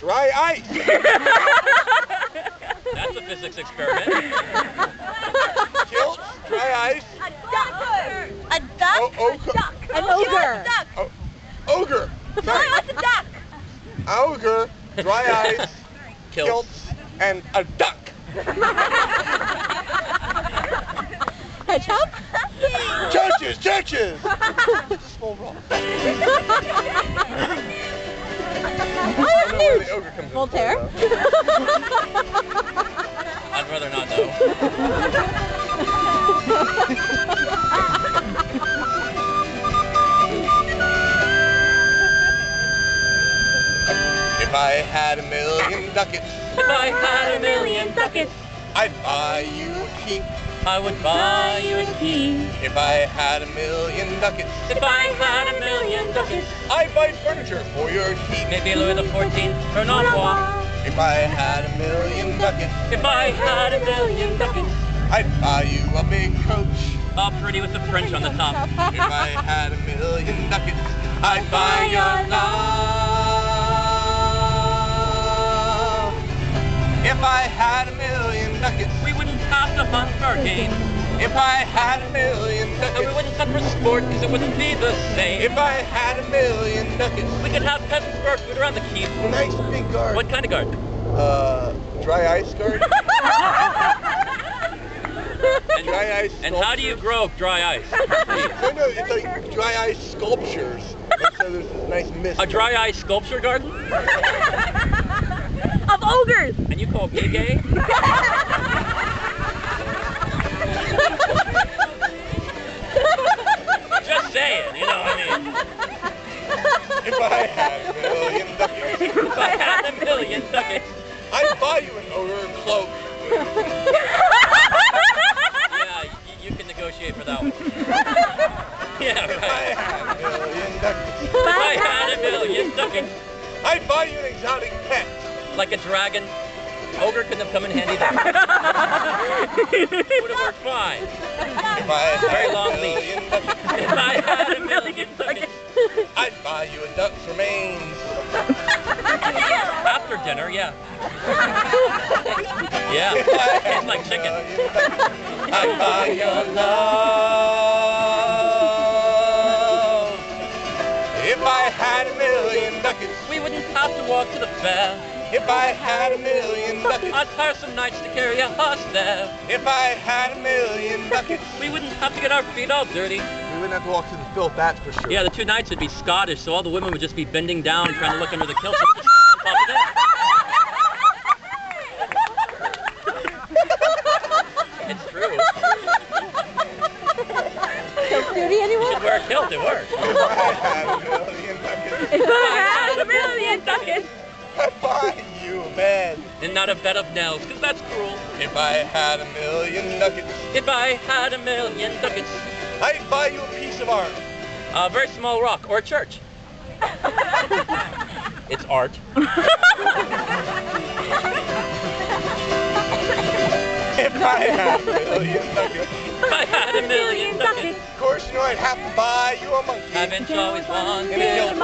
Dry ice. That's a physics experiment. Kilts, dry ice. A duck. A duck. An ogre. Ogre. Sorry. What's a duck? Ogre, dry ice, kilts, and a duck. Hedgehog? Churches. Small rock. Oh, that's huge. Voltaire? I'd rather not know. If I had a million ducats, If I had a million ducats, I'd buy you a keep. I would buy you a key. If I had a million ducats, If I had a million ducats, I'd buy furniture for your keep. maybe Louis XIV or an envoy. If I had a million ducats, If I had a million ducats, I'd buy you a big coach. all pretty with the French on the top. If I had a million ducats, I'd buy your love. If I had a million ducats, We wouldn't have to hunt for game, if I had a million and we ducats, wouldn't hunt for sport because it wouldn't be the same. if I had a million ducats, We could have peasants for our food around the keep. nice big guard. What kind of guard? Dry ice guard. Dry ice. And how do you grow dry ice? No, it's like dry ice sculptures. And so there's this nice mist. A dry ice sculpture garden? Of ogres! And you call gay? Just saying, you know, I mean, If I had a million ducats, if I had a million ducats, I'd buy you an ogre cloak. yeah, you can negotiate for that one. Yeah, If I right. had a million ducats, If I had a million ducats, I'd buy you an exotic pet. like a dragon, ogre couldn't have come in handy there. Would have worked fine. If I Very had long a leash. million ducats, If I had a million ducats, I'd buy you a duck's remains. after dinner, yeah. Yeah, If I had tastes like a chicken. million ducats, I'd buy your love. If I had a million ducats, We wouldn't have to walk to the fair. if I had a million ducats, I'd hire some knights to carry a horse there. if I had a million ducats, We wouldn't have to get our feet all dirty. we wouldn't have to walk to the filth, that's for sure. Yeah, the two knights would be Scottish, so all the women would just be bending down and trying to look under the kilt. So we'd just pop it in. It's true. Kilt duty, You anyone? should wear a kilt, it works. If I had a million ducats, If I had a million ducats. I'd buy you a bed. And not a bed of nails, because that's cruel. If I had a million ducats, If I had a million ducats, I'd buy you a piece of art. a very small rock or a church. It's art. If I had a million ducats, If I had a million ducats, of course you know I'd have to buy you a monkey. haven't you always wanted In a kilt. a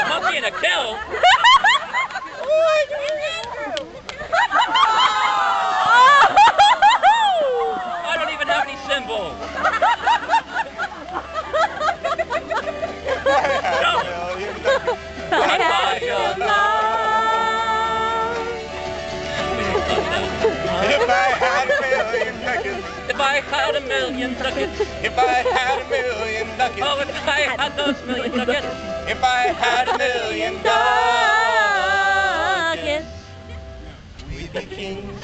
monkey in a kilt? I don't even have any symbols. If I had a million ducats, I'd buy your love. if I had a million ducats, If I had a million ducats, if I had a million ducats, oh, if I had those million ducats, if I had a million ducats, we'd be kings